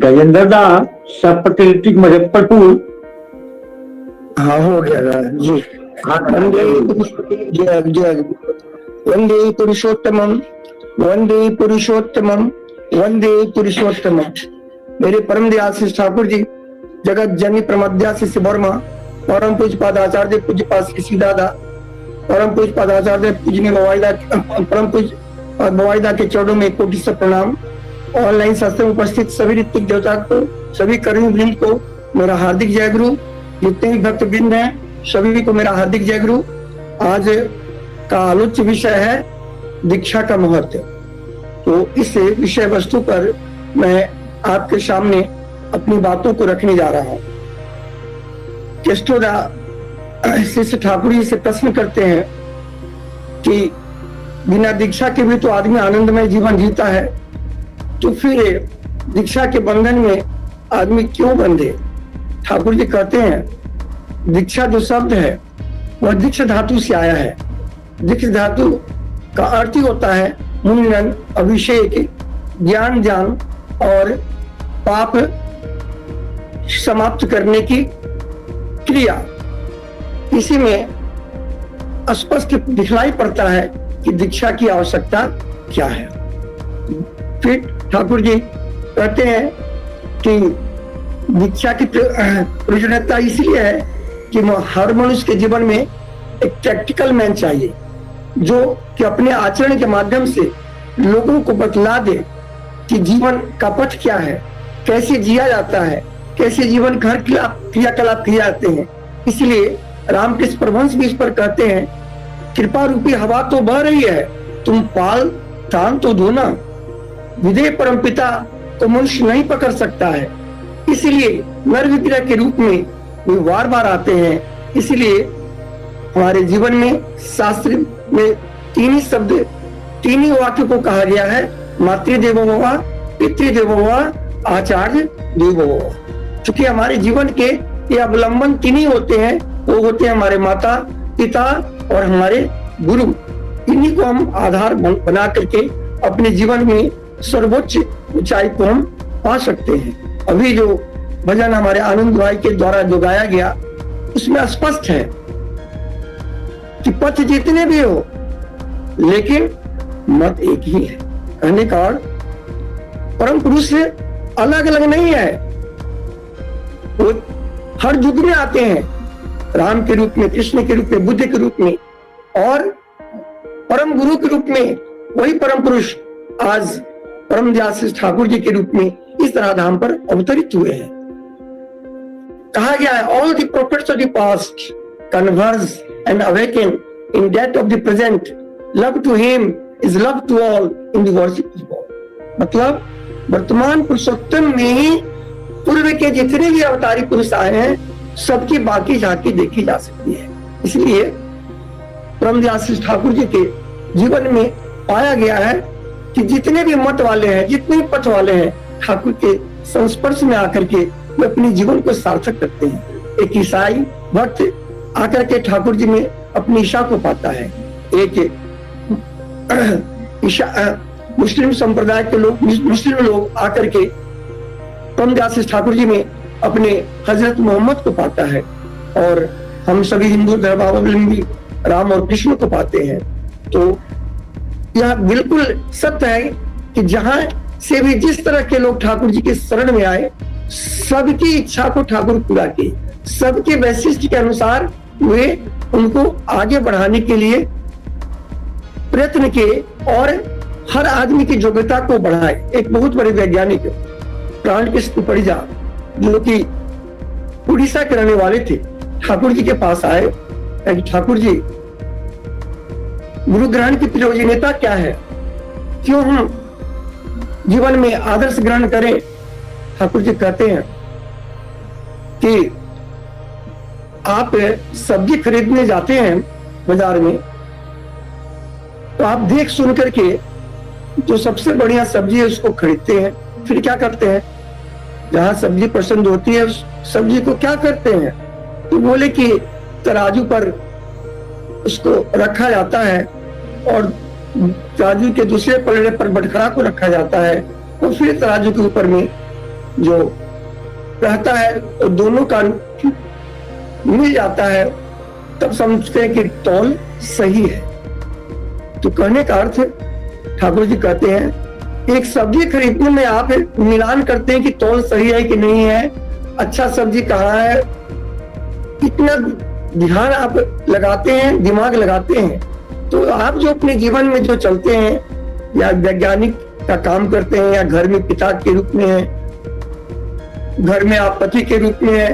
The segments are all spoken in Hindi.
गजेंद्र दा सब फर्टिलिटी मुजफ्फरपुर। हाँ हो गया जी। वंदे पुरुषोत्तमम वंदे पुरुषोत्तमम वंदे पुरुषोत्तमम। मेरे परम दयाल ठाकुर जी, जगत जननी प्रमद्याशिष वर्मा, परम पूज्य पादाचार्य पूज्य पास किसी दादा, परम पूज्य पादाचार्य पूजनीय बवाईदा, परम पूज्य बवाईदा के चरणों में कोटि से प्रणाम। ऑनलाइन सत्संग में उपस्थित सभी ऋत्विक देवता को, सभी कर्मी वृंद को मेरा हार्दिक जय गुरु। जितने भी भक्त वृंद हैं सभी को मेरा हार्दिक जय गुरु। आज का आलोच्य विषय है दीक्षा का महत्व। तो इस विषय वस्तु पर मैं आपके सामने अपनी बातों को रखने जा रहा हूं। केस्टोदा शिष्य ठाकुर जी से प्रश्न करते हैं कि बिना दीक्षा के भी तो आदमी आनंदमय जीवन जीता है, तो फिर दीक्षा के बंधन में आदमी क्यों बंधे। ठाकुर जी कहते हैं दीक्षा जो शब्द है वह दीक्ष धातु से आया है। दीक्ष धातु का अर्थ ही होता है मुनिनन, अभिषेक, ज्ञान जान और पाप समाप्त करने की क्रिया। इसी में स्पष्ट दिखलाई पड़ता है कि दीक्षा की आवश्यकता क्या है। फिर ठाकुर जी कहते हैं कि दीक्षा की प्रयोजनता इसलिए है कि हर मनुष्य के जीवन में एक प्रैक्टिकल मैन चाहिए, जो कि अपने आचरण के माध्यम से लोगों को बतला दे कि जीवन का पथ क्या है, कैसे जिया जाता है, कैसे जीवन का हर क्रियाकलाप किए जाते हैं। इसलिए रामकृष्ण परमहंस भी इस पर कहते हैं, कृपा रूपी हवा तो बह रही है, तुम पाल तान तो दो ना। विधेय परमपिता को मनुष्य नहीं पकड़ सकता है, इसलिए नर विग्रह के रूप में वे बार बार आते हैं। इसलिए हमारे जीवन में शास्त्र में तीन ही शब्द, तीन ही वाक्य को कहा गया है, मातृदेवो भव, पितृदेवो भव, आचार्य देवो भव। चूंकि हमारे जीवन के ये अवलंबन तीन ही होते हैं, वो होते हैं हमारे माता पिता और हमारे गुरु। इन्हीं को हम आधार बना करके अपने जीवन में सर्वोच्च ऊंचाई को हम पा सकते हैं। अभी जो भजन हमारे आनंद भाई के द्वारा जो गाया गया उसमें स्पष्ट है कि पथ जितने भी हो लेकिन मत एक ही है। कहने का परम पुरुष से अलग अलग नहीं है, वो हर युग में आते हैं, राम के रूप में, कृष्ण के रूप में, बुद्ध के रूप में और परम गुरु के रूप में। वही परम पुरुष आज परम दयाल ठाकुर जी के रूप में इस तरह धाम पर अवतरित हुए हैं। कहा गया है, all the prophets of the past converge and awaken in death of the present, love to him is love to all in the worship of God. मतलब वर्तमान पुरुषोत्तम में ही पूर्व के जितने भी अवतारी पुरुष आए हैं सबकी बाकी झांकी देखी जा सकती है। इसलिए परम दयाल ठाकुर जी के जीवन में पाया गया है कि जितने भी मत वाले हैं, जितने भी पथ वाले हैं, ठाकुर के संस्पर्श में आकर के वे अपने जीवन को सार्थक करते हैं। एक ईसाई भक्त आकर के ठाकुर जी में अपनी ईशा को पाता है। एक मुस्लिम संप्रदाय के लोग, मुस्लिम लोग आकर के परम दयाल ठाकुर जी में अपने हजरत मोहम्मद को पाता है, और हम सभी हिंदू धर्मावलंबी राम और कृष्ण को पाते हैं। तो यह बिल्कुल सत्य है कि जहां से भी जिस तरह के लोग ठाकुर जी के शरण में आए, सबकी इच्छा को ठाकुर पूरा की, सबके वैशिष्ट के अनुसार वे उनको आगे बढ़ाने के लिए प्रयत्न किए और हर आदमी की योग्यता को बढ़ाए। एक बहुत बड़े वैज्ञानिक प्राणकृष्ण परिजा, जो कि उड़ीसा के रहने वाले थे, ठाकुर जी के पास आए, ठाकुर जी गुरु ग्रहण की प्रयोजनीयता क्या है, क्यों हम जीवन में आदर्श ग्रहण करें। ठाकुर जी कहते हैं कि आप सब्जी खरीदने जाते हैं बाजार में, तो आप देख सुन करके जो सबसे बढ़िया सब्जी है उसको खरीदते हैं। फिर क्या करते हैं, जहां सब्जी पसंद होती है उस सब्जी को क्या करते हैं, तो बोले कि तराजू पर उसको रखा जाता है और तराजू के दूसरे पलड़े पर बटखरा को रखा जाता है, और फिर तराजू के ऊपर में जो रहता है और दोनों का मिल जाता है, तब समझते हैं कि तौल सही है। तो कहने का अर्थ ठाकुर जी कहते हैं एक सब्जी खरीदने में आप मिलान करते हैं कि तौल सही है कि नहीं है, अच्छा सब्जी कहाँ है, इतना ध्यान आप लगाते हैं, दिमाग लगाते हैं। तो आप जो अपने जीवन में जो चलते हैं या वैज्ञानिक का काम करते हैं या घर में पिता के रूप में है, घर में आप पति के रूप में है,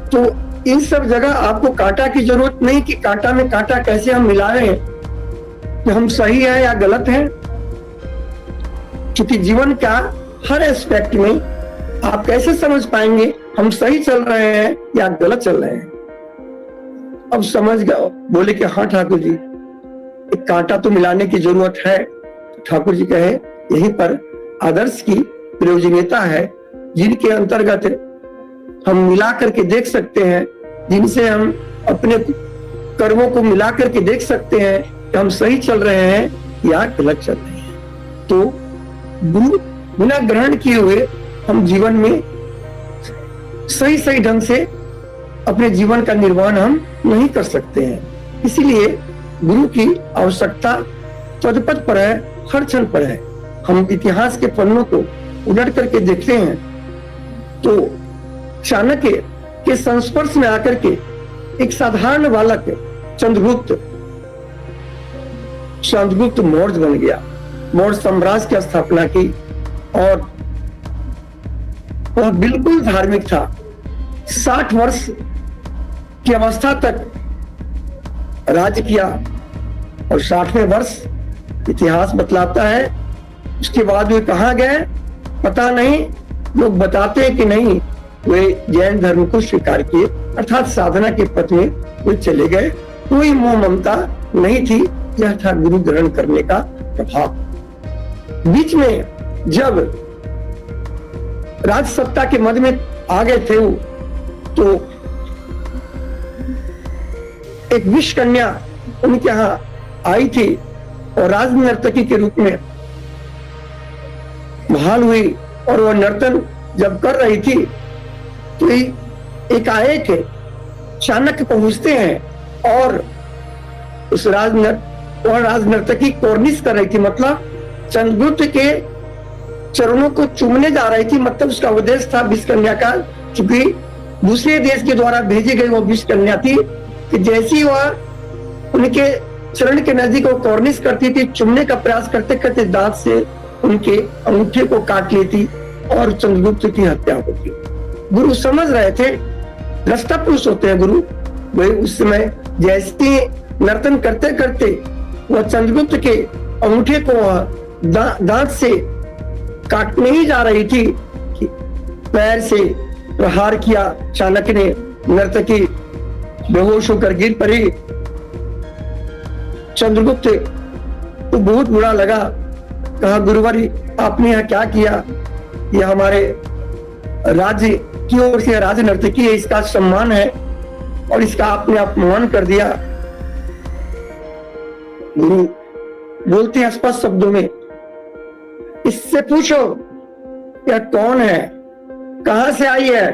तो इन सब जगह आपको कांटा की जरूरत नहीं कि कांटा में कांटा कैसे हम मिला रहे हैं कि हम सही है या गलत है, क्योंकि जीवन का हर एस्पेक्ट में आप कैसे समझ पाएंगे हम सही चल रहे हैं या गलत चल रहे हैं। अब समझ गए, बोले कि हाँ ठाकुर जी एक कांटा तो मिलाने की जरूरत है। ठाकुर जी कहे यहीं पर आदर्श की प्रयोजनीयता है, जिनके अंतर्गत हम मिला करके देख सकते हैं, जिनसे हम अपने कर्मों को मिला करके देख सकते हैं कि हम सही चल रहे हैं या गलत चल रहे हैं। तो गुरु बिना ग्रहण किए हुए हम जीवन में सही सही ढंग से अपने जीवन का निर्वहन हम नहीं कर सकते हैं। इसीलिए गुरु की आवश्यकता पद पर है, हर क्षण पर है। हम इतिहास के पन्नों को उलट करके देखते हैं तो चाणक्य के संस्पर्श में आकर के एक साधारण बालक चंद्रगुप्त मौर्य बन गया, मौर्य साम्राज्य की स्थापना की और वह बिल्कुल धार्मिक था। 60 वर्ष की अवस्था तक राज्य किया और 60वें वर्ष इतिहास बतलाता है उसके बाद वे कहाँ गए पता नहीं। लोग बताते हैं कि नहीं, वे जैन धर्म को स्वीकार किए, अर्थात साधना के पथ में वे चले गए। कोई मोह ममता नहीं थी, यह था गुरु ग्रहण करने का प्रभाव। बीच में जब राज सत्ता के मद में आ गए थे तो एक विष कन्या उनके यहाँ आई थी और राज नर्तकी के रूप में बहाल हुई और वह नर्तन जब कर रही थी तो एकाएक चाणक्य पहुंचते हैं और उस राज नर्तकी कोर्निश कर रही थी, मतलब चंद्रगुप्त के चरणों को चूमने जा रही थी। मतलब उसका उद्देश्य था विष कन्या का, क्योंकि दूसरे देश के द्वारा भेजी गई वो विष कन्या थी कि जैसी वह उनके चरण के नजदीक वो कोर्निश करती थी, चुमने का प्रयास करते करते दांत से उनके अंगूठे को काट लेती और चंद्रगुप्त की हत्या होती। गुरु समझ रहे थे, दृष्टा पुरुष होते हैं गुरु, वे उस समय जैसे नर्तन करते करते वह चंद्रगुप्त के अंगूठे को दांत से काटने ही जा रही थी कि पैर से प्रहार किया। चाणक्य ने, नर्तकी बेहोश होकर गिर पड़ी। चंद्रगुप्त को बहुत बुरा लगा, कहा गुरुवारी आपने यहाँ क्या किया, यह हमारे राज्य की ओर से राज नर्तकी है, इसका सम्मान है और इसका आपने अपमान कर दिया। गुरु बोलते हैं स्पष्ट शब्दों में, इससे पूछो यह कौन है, कहां से आई है,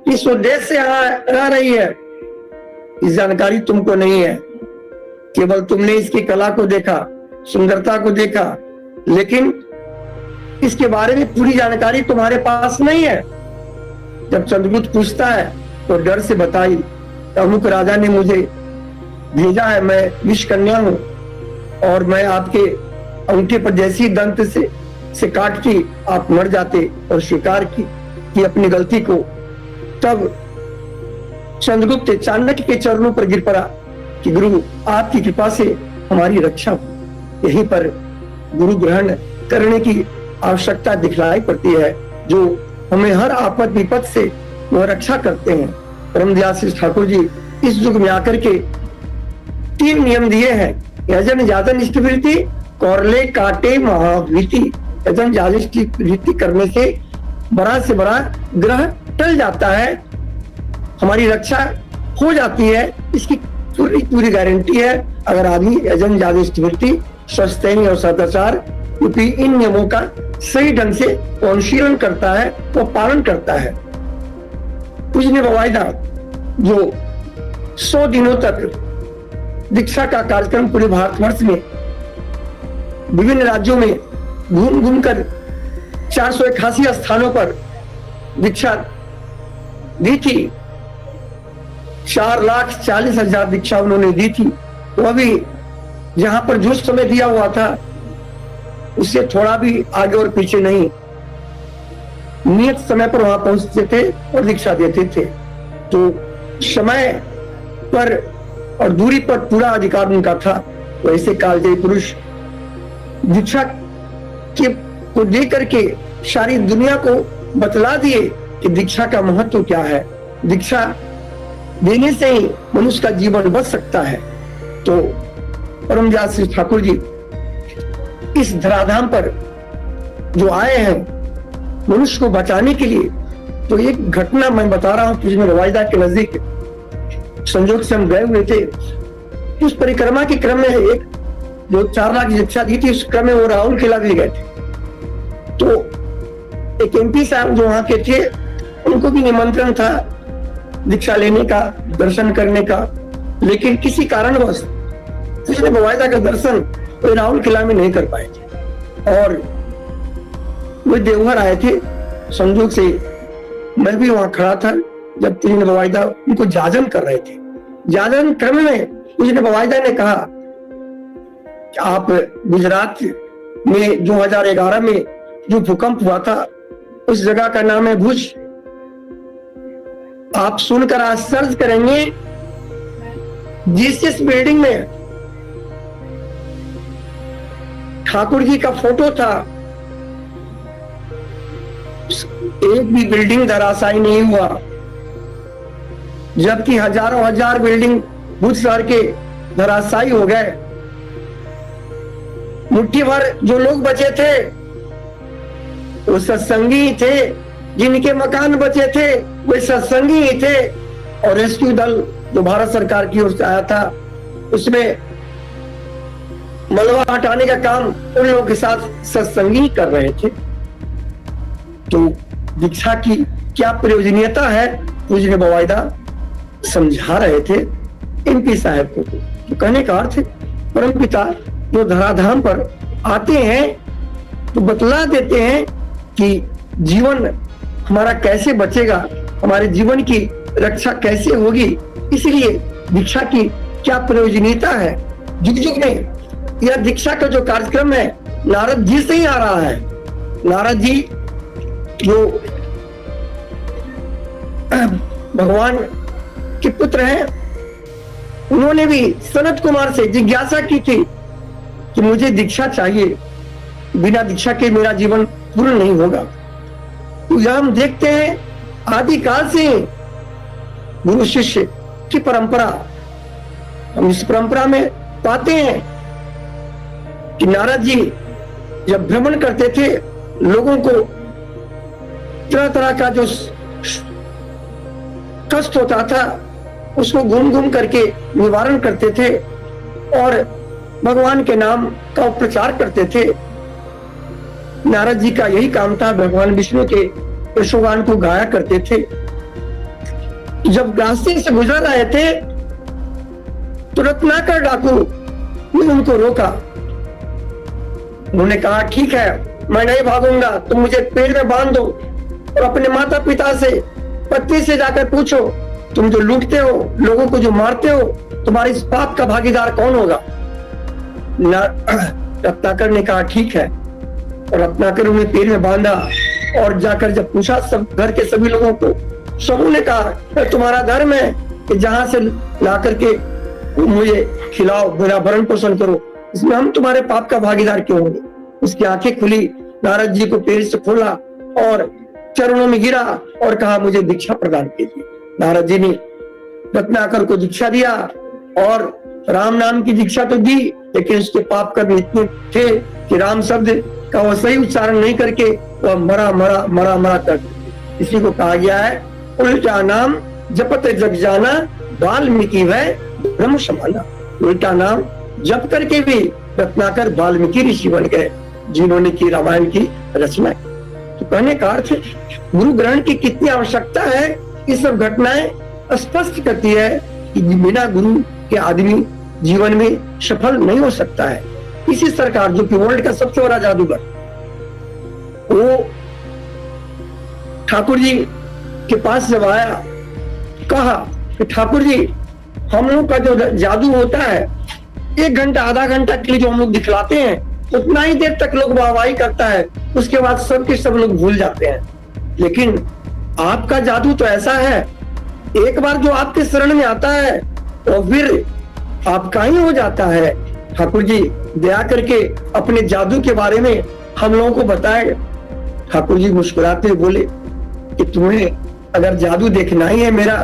किस उद्देश्य से आ रही है। इस जानकारी तुमको नहीं है, केवल तुमने इसकी कला को देखा, सुंदरता को देखा, लेकिन इसके बारे में पूरी जानकारी तुम्हारे पास नहीं है। जब चंद्रगुप्त पूछता है तो डर से बताई, अमुक राजा ने मुझे भेजा है, मैं विष कन्या हूं और मैं आपके अंगूठे पर जैसी दंत से काटती आप मर जाते, और स्वीकार की अपनी गलती को। तब चंद्रगुप्त चाणक्य के चरणों पर गिर पड़ा कि गुरु आपकी कृपा से हमारी रक्षा हो। यहीं पर गुरु ग्रहण करने की आवश्यकता दिखलाई पड़ती है, जो हमें हर आपद विपद से वह रक्षा करते हैं। परमदयाल ठाकुर जी इस युग में आकर के 3 नियम दिए हैं, यजन याजन इष्टवृत्ति, कौरले काटे महावृत्ति। यजन याजन इष्टवृत्ति करने से बड़ा से बड़ा ग्रह टल जाता है, हमारी रक्षा हो जाती है, इसकी पूरी गारंटी है। अगर आदमी यजन याजन इष्टवृत्ति, स्वस्थैनी और सदाचार क्योंकि इन नियमों का सही ढंग से अनुशीलन करता है, वो पालन करता है। पूजनीय बवाईदा जो 100 दिनों तक दीक्षा का कार्यक्रम पूरे भारतवर्ष में विभिन्न राज्यों में घूम घूम कर 481 स्थानों पर दीक्षा दी थी। 4,40,000 दीक्षा उन्होंने दी थी। वह भी जहां पर जो समय दिया हुआ था उससे थोड़ा भी आगे और पीछे नहीं, नियत समय पर वहां पहुंचते थे और दीक्षा देते थे। तो समय पर और दूरी पर पूरा अधिकार उनका था। तो ऐसे कालजयी पुरुष दीक्षा के को दे करके सारी दुनिया को बतला दिए कि दीक्षा का महत्व क्या है। दीक्षा देने से ही मनुष्य का जीवन बच सकता है। तो परम व्यास श्री ठाकुर जी इस धराधाम पर जो आए हैं मनुष्य को बचाने के लिए, तो एक घटना मैं बता रहा हूं। पूजनीय बवाईदा के नजदीक संजोग से हम गए हुए थे। उस परिक्रमा के क्रम में एक जो 4 लाख की दीक्षा दी थी, उस क्रम में वो राहुल किला भी गए थे। तो एक MP साहब जो वहां के थे, उनको भी निमंत्रण था दीक्षा लेने का, दर्शन करने का, लेकिन किसी कारणवश पूजनीय बवाईदा का दर्शन वो राहुल किला में नहीं कर पाए थे। और वो देवघर आए थे। संजोग से मैं भी वहां खड़ा था जब पूजनीय बवाईदा उनको जाजन कर रहे थे। जाजन क्रम में पूजनीय बवाईदा ने कहा कि आप गुजरात में 2011 में जो भूकंप हुआ था, उस जगह का नाम है भुज। आप सुनकर आश्चर्य करेंगे, जिस बिल्डिंग में ठाकुर जी का फोटो था, एक भी बिल्डिंग धराशायी नहीं हुआ, जबकि हजारों हजार बिल्डिंग भुज शहर के धराशायी हो गए। मुट्ठी भर जो लोग बचे थे वो सत्संगी ही थे, जिनके मकान बचे थे वे सत्संगी ही थे। और रेस्क्यू दल जो भारत सरकार की ओर से आया था, उसमें मलबा हटाने का काम उन लोगों के साथ सत्संगी कर रहे थे। तो दीक्षा की क्या प्रयोजनीयता है, पूजनीय बवाईदा समझा रहे थे MP साहब को। तो कहने का अर्थ है, परमपिता जो धराधाम पर आते हैं तो बतला देते हैं कि जीवन हमारा कैसे बचेगा, हमारे जीवन की रक्षा कैसे होगी। इसलिए दीक्षा की क्या प्रयोजनीयता है। युग युग में यह दीक्षा का जो कार्यक्रम है नारद जी से ही आ रहा है। नारद जी जो भगवान के पुत्र हैं, उन्होंने भी सनत कुमार से जिज्ञासा की थी कि मुझे दीक्षा चाहिए, बिना दीक्षा के मेरा जीवन पूर्ण नहीं होगा। तो यह हम देखते हैं आदिकाल से गुरु शिष्य की परंपरा, हम इस परंपरा में पाते हैं कि नारद जी जब भ्रमण करते थे, लोगों को तरह तरह का जो कष्ट होता था उसको घूम घूम करके निवारण करते थे और भगवान के नाम का प्रचार करते थे। नारद जी का यही काम था, भगवान विष्णु के यशोगान को गाया करते थे। जब रास्ते से गुजर रहे थे तो रत्नाकर डाकू ने उनको रोका। उन्होंने कहा, ठीक है, मैं नहीं भागूंगा, तुम मुझे पेड़ में बांध दो और अपने माता पिता से, पत्नी से जाकर पूछो, तुम जो लूटते हो, लोगों को जो मारते हो, तुम्हारे इस पाप का भागीदार कौन होगा। रत्नाकर ने कहा, ठीक है। और रत्नाकर उन्हें पेड़ में बांधा और जाकर जब पूछा सब घर के सभी लोगों को, सबों ने कहा, तुम्हारा धर्म है कि जहां से ला करके मुझे खिलाओ, मेरा भरण पोषण करो, इसमें हम तुम्हारे पाप का भागीदार क्यों होंगे। उसकी आंखें खुली, नारद जी को पेड़ से खोला और चरणों में गिरा और कहा, मुझे दीक्षा प्रदान कीजिए। नारद जी ने रत्नाकर को दीक्षा दिया और राम नाम की दीक्षा तो दी, लेकिन उसके पाप कर्म इतने थे कि राम शब्द का वो सही उच्चारण नहीं करके वह मरा मरा मरा मरा कर। इसी को कहा गया है, उल्टा नाम जपत जग जाना, वाल्मीकि वह ब्रह्म समाना। उल्टा नाम जप करके भी रत्नाकर वाल्मीकि ऋषि बन गए। जिन्होंने की रामायण की रचना की। तो कहने का अर्थ गुरु ग्रहण की कितनी आवश्यकता है, ये सब घटनाएं स्पष्ट करती है कि बिना गुरु के आदमी जीवन में सफल नहीं हो सकता है। इसी सरकार जो कि वर्ल्ड का सबसे बड़ा जादूगर, वो ठाकुर जी के पास जब आया, कहा कि ठाकुर जी, हम लोग का जो जादू होता है 1 घंटा आधा घंटा के लिए जो हम लोग दिखलाते हैं, उतना ही देर तक लोग वाहवाही करता है, उसके बाद सब के सब लोग भूल जाते हैं। लेकिन आपका जादू तो ऐसा है, एक बार जो आपके शरण में आता है तो फिर आपका ही हो जाता है। ठाकुर जी दया करके अपने जादू के बारे में हम लोगों को बताए। ठाकुर जी मुस्कुराते हुए बोले कि तुम्हें अगर जादू देखना ही है मेरा,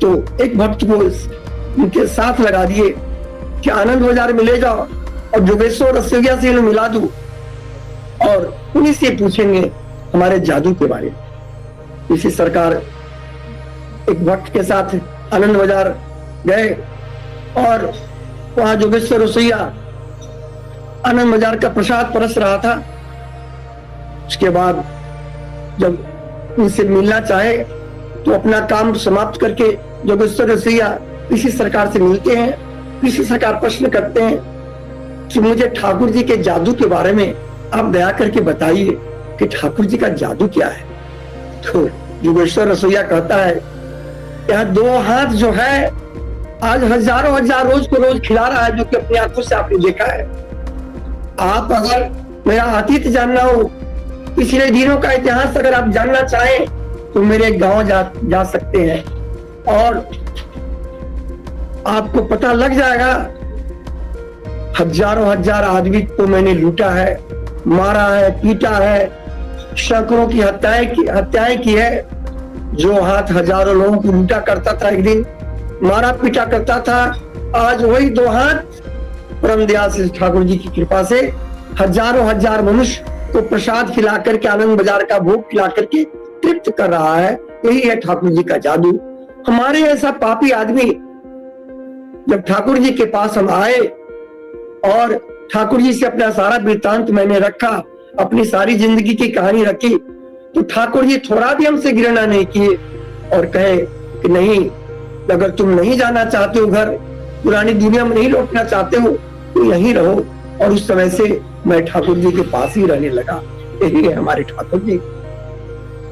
तो एक भक्त को उनके साथ लगा दिए कि आनंद बाजार में ले जाओ और जोगेश्वर रसोइया से इन्हें मिला दूं और उन्हीं से पूछेंगे हमारे जादू के बारे में। इसी सरकार एक भक्त के साथ आनंद बाजार गए और वहां जोगेश्वर रसोइया आनंद बाजार का प्रसाद परस रहा था। उसके बाद जब उनसे मिलना चाहे तो अपना काम समाप्त करके जोगेश्वर रसोइया इसी सरकार से मिलते हैं। इसी सरकार प्रश्न करते हैं कि मुझे ठाकुर जी के जादू के बारे में आप दया करके बताइए कि ठाकुर जी का जादू क्या है। तो जोगेश्वर रसोइया कहता है, यह 2 हाथ जो है आज हजारों हजार रोज को रोज खिला रहा है, जो कि अपनी आंखों से आपने देखा है। आप अगर मेरा अतीत जानना हो, पिछले दिनों का इतिहास अगर आप जानना चाहें तो मेरे गांव जा सकते हैं और आपको पता लग जाएगा। हजारों हजार आदमी को मैंने लूटा है, मारा है, पीटा है, सैकड़ों की हत्याएं की है। जो हाथ हजारों लोगों को लूटा करता था, एक दिन मारा पीटा करता था, आज वही 2 हाथ परम दयाल श्री ठाकुर जी की कृपा से हजारों हजार मनुष्य को प्रसाद खिला करके, आनंद बाजार का भोग खिला करके तृप्त कर रहा है। यही है ठाकुर जी का जादू। हमारे ऐसा पापी आदमी जब ठाकुर जी के पास हम आए और ठाकुर जी से अपना सारा वृत्तांत मैंने रखा, अपनी सारी जिंदगी की कहानी रखी, तो ठाकुर जी थोड़ा भी हमसे घृणा नहीं किए और कहे कि नहीं, अगर तुम नहीं जाना चाहते हो घर, पुरानी दुनिया में नहीं लौटना चाहते हो, तो यहीं रहो। और उस समय से मैं ठाकुर जी के पास ही रहने लगा। यही है हमारे ठाकुर जी।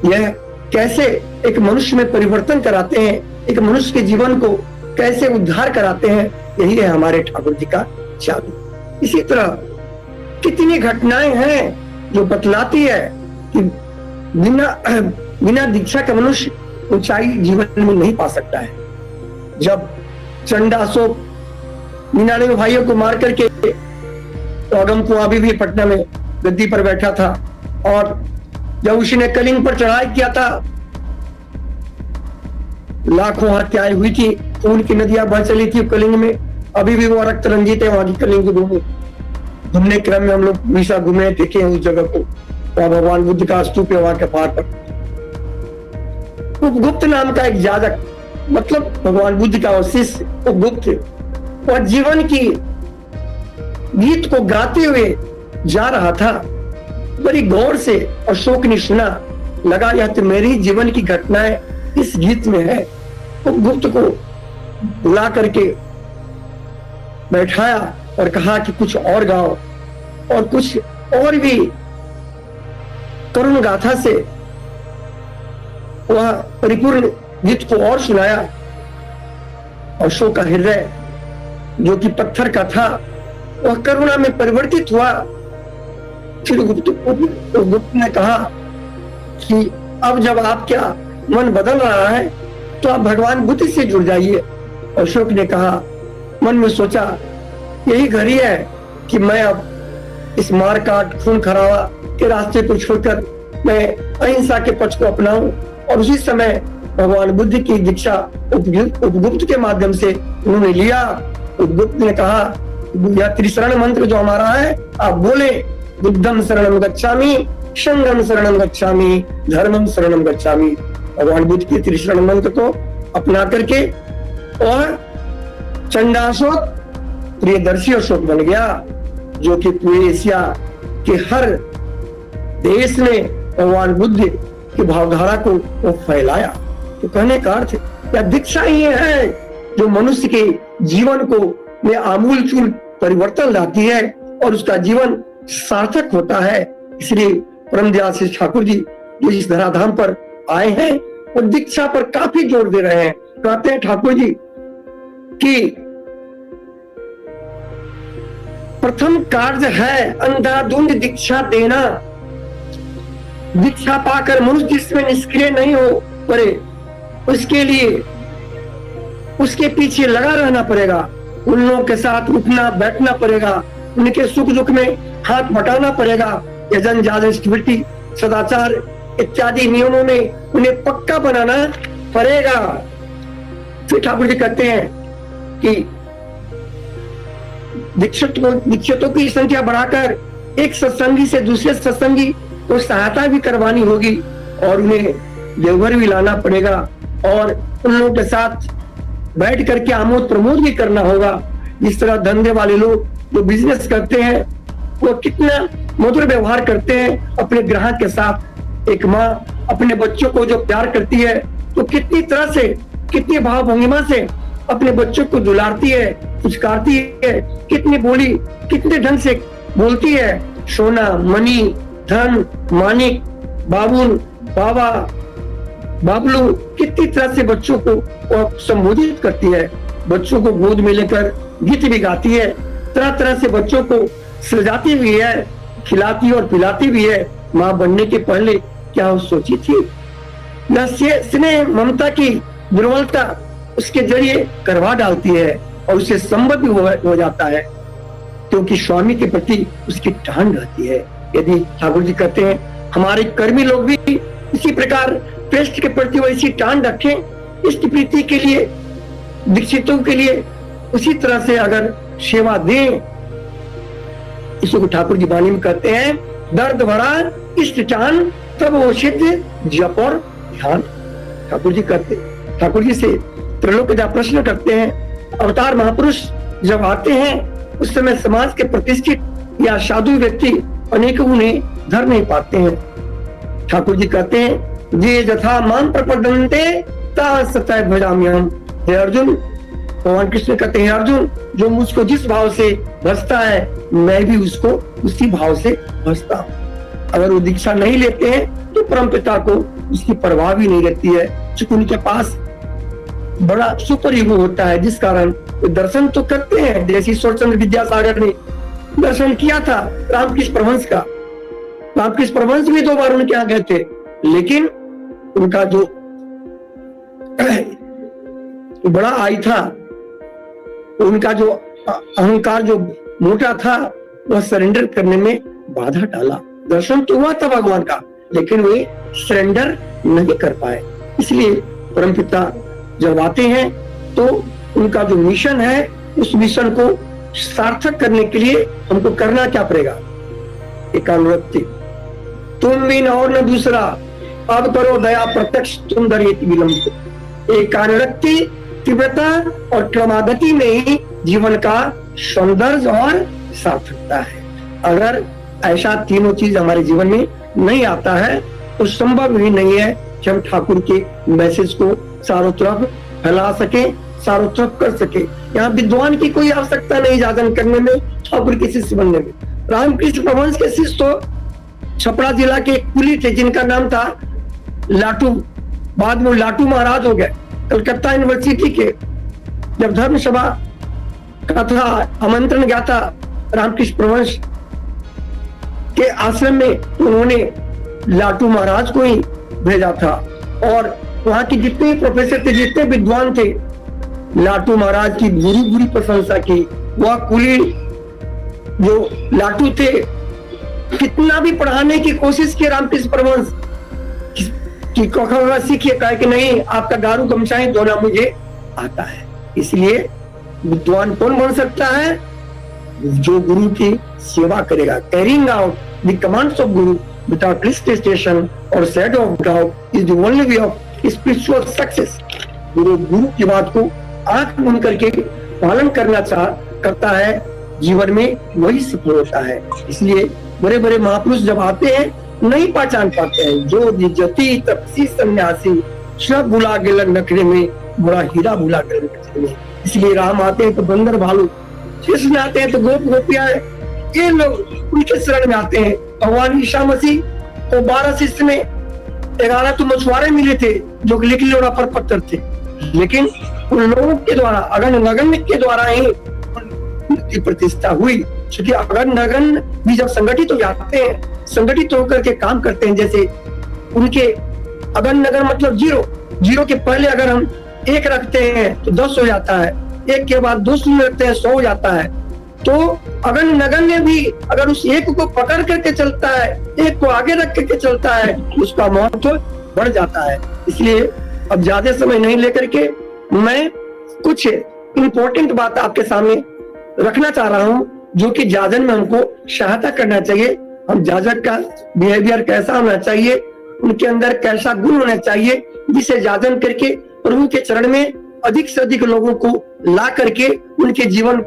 यह कैसे एक मनुष्य में परिवर्तन कराते हैं, एक मनुष्य के जीवन को कैसे उद्धार कराते हैं, यही है हमारे ठाकुर जी का जादू। इसी तरह कितनी घटनाएं हैं जो बतलाती है कि बिना दीक्षा का मनुष्य ऊंचाई जीवन में नहीं पा सकता है। जब चंडासोप 99 भाइयों को मार करके तो अगम कुआं भी पटना में गद्दी पर बैठा था, और जब उसने कलिंग पर चढ़ाई किया था, लाखों हत्याएं हुई थी, खून की नदियां बह चली थी कलिंग में। अभी भी वो रक्त रंजित है वहां की कलिंग भूमि। घूमने क्रम में हम लोग हमेशा घूमे, देखे हैं उस जगह को। वहां भगवान बुद्ध का स्तूप है, वहां के पहाड़ पर उपगुप्त नाम का एक जाजक, मतलब भगवान बुद्ध का शिष्य उपगुप्त, वह जीवन की गीत को गाते हुए जा रहा था। बड़ी गौर से अशोक ने सुना, लगा यह तो मेरी जीवन की घटनाएं इस गीत में है। उपगुप्त को बुला करके बैठाया और कहा कि कुछ और गाओ, और कुछ और भी करुण गाथा से वह परिपूर्ण गीत को और सुनाया। अशोक का हृदय जो कि पत्थर का था, वह करुणा में परिवर्तित हुआ। फिर गुप्त ने कहा कि अब जब आपका मन बदल रहा है तो आप भगवान बुद्ध से जुड़ जाइए। अशोक ने कहा, मन में सोचा यही घड़ी है कि मैं अब इस मार काट खून खराबा के रास्ते को छोड़कर मैं अहिंसा के पक्ष को अपनाऊं। और उसी समय भगवान बुद्ध की दीक्षा उपगुप्त के माध्यम से उन्होंने लिया। उपगुप्त ने कहा, यह त्रिशरण मंत्र जो हमारा है, आप बोले, बुद्धम शरणम गच्छामि, संघम शरणम गच्छामि, धर्मम शरणम गच्छामि। भगवान बुद्ध के त्रिशरण मंत्र को अपना करके और चंडाशोक प्रियदर्शी अशोक बन गया, जो कि पूरे एशिया कि हर देश में भगवान बुद्ध की भावधारा को वो फैलाया। तो कहने का अर्थ या दीक्षा ही है जो मनुष्य के जीवन को में आमूलचूल परिवर्तन लाती है और उसका जीवन सार्थक होता है। इसलिए परम दयाल ठाकुर जी जो इस धराधाम पर आए हैं और दीक्षा पर काफी जोर दे रहे हैं। कहते हैं ठाकुर जी कि प्रथम कार्य है अंधाधुंध दीक्षा देना। दीक्षा पाकर मनुष्य जिसमें निष्क्रिय नहीं हो पड़े, उसके लिए उसके पीछे लगा रहना पड़ेगा। उन लोगों के साथ उठना बैठना पड़ेगा, उनके सुख दुख में हाथ बटाना पड़ेगा। यजन जाजन स्मृति सदाचार इत्यादि नियमों में उन्हें पक्का बनाना पड़ेगा। फिर ठाकुर जी कहते हैं कि दीक्षितों की संख्या बढ़ाकर एक सत्संगी से दूसरे सत्संगी को सहायता भी करवानी होगी और उन्हें देवघर भी लाना पड़ेगा और उन लोगों के साथ बैठ करके आमोद प्रमोद भी करना होगा। जिस तरह धंधे वाले लोग जो बिजनेस करते हैं वो कितना मधुर व्यवहार करते हैं अपने ग्राहक के साथ। एक माँ अपने बच्चों को जो प्यार करती है तो कितनी तरह से, कितनी भाव भंगिमा से अपने बच्चों को दुलारती है, पुचकारती है, कितनी बोली, कितने ढंग से बोलती है। सोना, मणि, धन, मानिक, बाबुल, बाबा, बाबलू, कितनी तरह से बच्चों को संबोधित करती है। बच्चों को गोद में लेकर गीत भी गाती है, तरह तरह से बच्चों को सजाती भी है, खिलाती और पिलाती भी है। माँ बनने के पहले क्या वो सोची थी? स्नेह ममता की दुर्बलता उसके जरिए करवा डालती है और उसे संबद्ध भी हो जाता है क्योंकि स्वामी के प्रति उसकी टान रहती है। यदि ठाकुर जी कहते हैं हमारे कर्मी लोग भी इसी प्रकार प्रेष्ठ के प्रति वैसी टान रखें, इष्ट प्रीति के लिए, दीक्षितों के लिए उसी तरह से अगर सेवा दें। इसको ठाकुर जी वाणी में कहते हैं दर्द भरा इष्ट टान तब वो सिद्ध जप और ध्यान। ठाकुर जी से त्रिलोकदा प्रश्न करते हैं अवतार महापुरुष जब आते हैं उस समय समाज के प्रतिष्ठित या साधु व्यक्ति अनेकों उन्हें धर नहीं पाते हैं। ठाकुर जी कहते हैं जे यथा माम प्रपद्यन्ते ता सतय भजाम्यहम्। हे अर्जुन, भगवान कृष्ण कहते हैं अर्जुन जो मुझको जिस भाव से भजता है मैं भी उसको उसी भाव से भजता हूँ। अगर वो दीक्षा नहीं लेते हैं तो परमपिता को उसकी परवाह भी नहीं रहती है, क्योंकि उनके पास बड़ा सुपर ईगो होता है जिस कारण वो दर्शन तो करते हैं। जैसे ईश्वरचंद्र विद्यासागर ने दर्शन किया था रामकृष्ण परमहंस का। रामकृष्ण परमहंस भी 2 बार उनके यहाँ गए थे, लेकिन उनका जो बड़ा आई था, उनका जो अहंकार जो मोटा था वह सरेंडर करने में बाधा डाला। दर्शन तो हुआ था भगवान का, लेकिन वे सरेंडर नहीं कर पाए। इसलिए परमपिता जब आते हैं तो उनका जो मिशन है उस मिशन को सार्थक करने के लिए हमको करना क्या पड़ेगा? एकानुरक्ति। तुम बिन और न दूसरा, अब करो दया प्रत्यक्ष तुम दरियति विलंब। एकानुरक्ति, तीव्रता और क्रमागति में ही जीवन का सौंदर्य और सार्थकता है। अगर ऐसा तीनों चीज हमारे जीवन में नहीं आता है तो संभव ही नहीं है कि हम ठाकुर के मैसेज को चारों तरफ फैला सके, चारों तरफ कर सके। यहाँ विद्वान की कोई आवश्यकता नहीं जागरण करने में, ठाकुर के शिष्य बनने में। रामकृष्ण परमहंस के शिष्य तो छपरा जिला के कुली थे जिनका नाम था लाटू, बाद में लाटू महाराज हो गए। कलकत्ता यूनिवर्सिटी के जब धर्म सभा का था आमंत्रण गया था रामकृष्ण परमहंस के आश्रम में, तो उन्होंने लाटू महाराज को ही भेजा था और वहां के जितने प्रोफेसर थे, जितने विद्वान थे, लाटू महाराज की बुरी प्रशंसा की। वह कुली जो लाटू थे कितना भी पढ़ाने की कोशिश की रामकृष्ण परमहंस कि कौखा सीखिए, कहा कि नहीं आपका गारू गमछाएं धोना मुझे आता है। इसलिए विद्वान कौन बन सकता है? जो गुरु की सेवा करेगा। Carrying out the commands of Guru without restriction और shadow of doubt is the only way of spiritual success. गुरु की बात को आंख बंद करके पालन करता है, जीवन में वही सफल होता है। इसलिए बड़े बड़े महापुरुष जब आते हैं नहीं पहचान पाते हैं। जो जति तपसी सन्यासी सब भुला गेलन नखरे में, बड़ा हीरा भुला गेलन नखरे में। इसलिए राम आते हैं तो बंदर भालू, कृष्ण आते हैं तो गोप गोपियां, ये लोग उनके शरण में आते हैं। भगवान ईसा मसीह को 12 शिष्य में 11 तो मछुआरे मिले थे जो लिख लोड़ा पर पत्थर थे, लेकिन उन लोगों के द्वारा अगन नगन के द्वारा ही उनकी प्रतिष्ठा हुई। क्योंकि अगन नगन भी जब संगठित हो जाते हैं, संगठित होकर के काम करते हैं, जैसे उनके अगन नगन मतलब जीरो के पहले अगर हम 1 रखते हैं तो 10 हो जाता है, 1 के बाद 2 शून्य रखते हैं 100 हो जाता है। तो अगन नगन में भी अगर उस 1 को पकड़ करके चलता है, 1 को आगे रख करके चलता है, उसका महत्व बढ़ जाता है। इसलिए अब ज्यादा समय नहीं लेकर के मैं कुछ इंपॉर्टेंट बात आपके सामने रखना चाह रहा हूं, जो कि जाजन में हमको सहायता करना चाहिए। हम जाजक का बिहेवियर कैसा होना चाहिए, उनके अंदर कैसा गुण होना चाहिए, जिसे जाजन करके प्रभु के चरण में अधिक से अधिक लोगों को ला करके उनके जीवन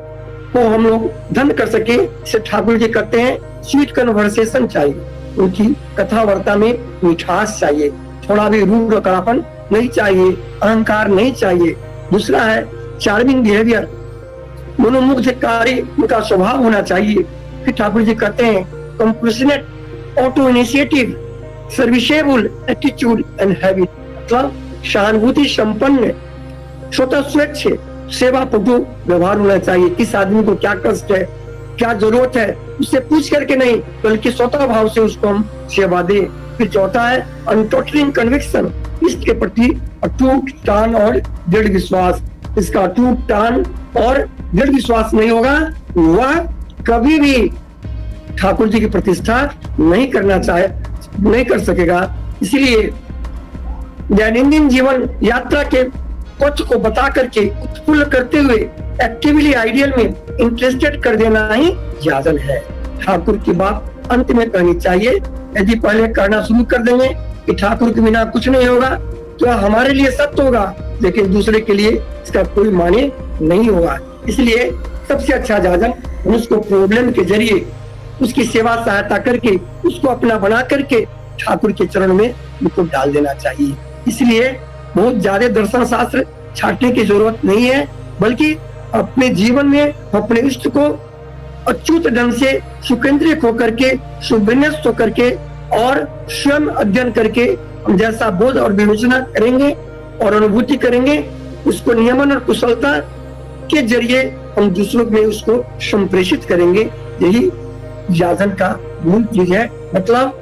को हम लोग धन्य कर सके। इसे ठाकुर जी कहते हैं स्वीट कन्वर्सेशन चाहिए, उनकी कथा वार्ता में मिठास चाहिए, थोड़ा भी रूढ़ रखड़ापन नहीं चाहिए, अहंकार नहीं चाहिए। दूसरा है चार्मिंग बिहेवियर, मनोमुग्धकारी उनका स्वभाव होना चाहिए। फिर ठाकुर जी कहते हैं compassionate, auto initiative, serviceable attitude and habit, मतलब सहानुभूति संपन्न, स्वतः स्वच्छ सेवा पटु व्यवहार होना चाहिए। किस आदमी को क्या कष्ट है, क्या जरूरत है, उससे पूछ करके नहीं, बल्कि स्वतः भाव से उसको हम सेवा दें। फिर चौथा है अनटोटलिंग कन्विक्शन, इसके प्रति अटूट टान और दृढ़ विश्वास। इसका अटूट टान और दृढ़ विश्वास नहीं होगा, वह कभी भी ठाकुर जी की प्रतिष्ठा नहीं कर सकेगा। इसलिए दैनंदिन जीवन यात्रा के पथ को बता करके उत्फुल्ल करते हुए एक्टिवली आइडियल में इंटरेस्टेड कर देना ही जाजन है। ठाकुर की बात अंत में कहनी चाहिए। यदि पहले करना शुरू कर देंगे कि ठाकुर के बिना कुछ नहीं होगा, तो हमारे लिए सत्य होगा, लेकिन दूसरे के लिए इसका कोई माने नहीं होगा। इसलिए सबसे अच्छा जाजन उसको प्रॉब्लम के जरिए उसकी सेवा सहायता करके उसको अपना बना करके ठाकुर के चरण में उनको डाल देना चाहिए। इसलिए बहुत ज्यादा दर्शन शास्त्र छाटने की जरूरत नहीं है, बल्कि अपने जीवन में अपने इष्ट को अच्युत ढंग से सुकेंद्रित होकर के, सुविन्यस्त होकर के और स्वयं अध्ययन करके हम जैसा बोध और विवेचना करेंगे और अनुभूति करेंगे, उसको नियमन और कुशलता के जरिए हम दूसरों में उसको संप्रेषित करेंगे। यही जाजन का मूल चीज है। मतलब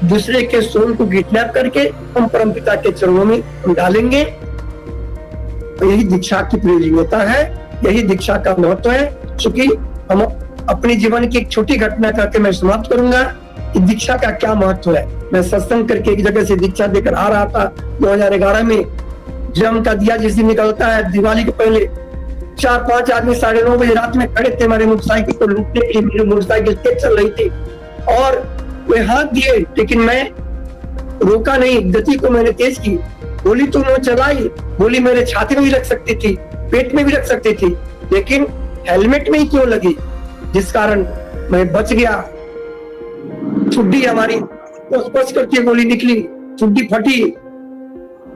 दूसरे के सोल को किडनैप करके हम परमपिता के चरणों में डालेंगे। यही दीक्षा की प्रयोजनीयता है, यही दीक्षा का महत्व है। क्योंकि हम अपने जीवन की एक छोटी घटना करके मैं समाप्त करूंगा कि दीक्षा का क्या महत्व है। मैं सत्संग करके एक जगह से दीक्षा देकर आ रहा था 2011 में। जम का दिया जिस दिन निकलता है दिवाली के पहले, 4-5 आदमी 9:30 बजे रात में खड़े थे हमारे मोटरसाइकिल को लूटने के लिए। मेरी मोटरसाइकिल तेज चल रही थी और वे हाथ दिए, लेकिन मैं रोका नहीं, गति को मैंने तेज की। गोली तो मैं चलाई, गोली मेरे छाती में भी लग सकती थी, पेट में भी लग सकती थी, लेकिन हेलमेट में ही क्यों लगी, जिस कारण मैं बच गया। ठुड्डी हमारी स्पर्श करती गोली निकली, ठुड्डी फटी।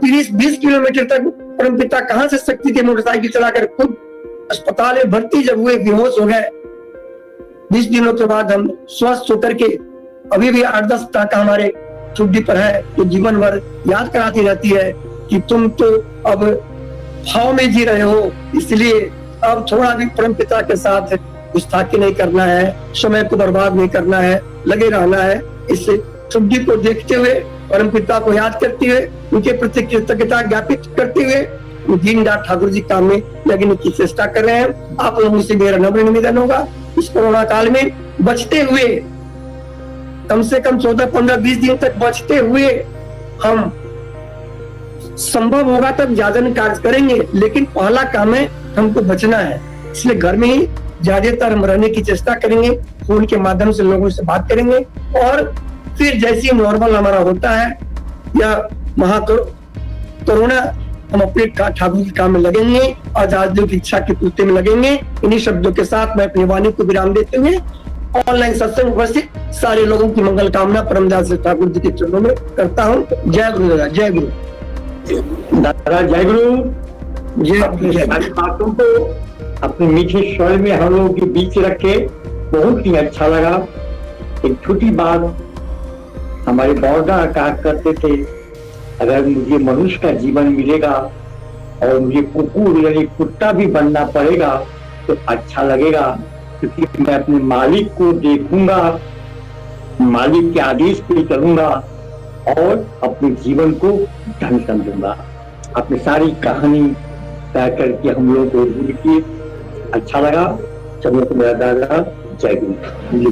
30-20 किलोमीटर तक परमपिता कहां से शक्ति थी मोटरसाइकिल चलाकर, खुद अस्पताल में भर्ती जब हुए बेहोश हो गए। 20 दिनों के बाद हम स्वस्थ होकर के अभी भी 8-10 टाका हमारे ठुड्डी पर है, तो जीवन भर याद कराती रहती है कि तुम तो अब भाव में जी रहे हो। इसलिए अब थोड़ा भी परमपिता के साथ गुस्ताखी नहीं करना है, समय को बर्बाद नहीं करना है, लगे रहना है। इस ठुड्डी को देखते हुए, परमपिता को याद करते हुए, उनके प्रति कृतज्ञता ज्ञापित करते हुए दिन रात ठाकुर जी काम में लगने की चेष्टा कर रहे हैं। आप लोगों से मेरा नम्र निवेदन होगा, इस कोरोना काल में बचते हुए, कम से कम 14, 15, 20 दिन तक बचते हुए हम संभव होगा तब जाजन कार्य करेंगे, लेकिन पहला काम है हमको बचना है। इसलिए घर में ही ज्यादातर हम रहने की चेष्टा करेंगे, फोन के माध्यम से लोगों से बात करेंगे और फिर जैसे नॉर्मल हमारा होता है या कोरोना, हम अपने ठाकुर के काम में लगेंगे और आजादियों की इच्छा की पूर्ति में लगेंगे। इन्हीं शब्दों के साथ मैं अपनी वाणी को विराम देते हुए ऑनलाइन सत्संग उपस्थित सारे लोगों की मंगल कामना परमदास ठाकुर जी के चरणों में करता हूँ। जय गुरु दादा, जय गुरु दादा, जय गुरु। जय अपनी जय सारी बातों को अपने मीठे स्वर में हम लोगों के बीच रखे बहुत ही अच्छा लगा। एक छोटी बात, हमारे बौद्धा कहा करते थे, अगर मुझे मनुष्य का जीवन मिलेगा और मुझे कुकुर यानी कुत्ता भी बनना पड़ेगा तो अच्छा लगेगा, क्योंकि मैं अपने मालिक को देखूंगा, मालिक के आदेश पे चलूंगा और अपने जीवन को धन समझूंगा। अपनी सारी कहानी तय करके हम लोग को जुड़ के अच्छा लगा। चलो, मेरा दादा, जय गुरु।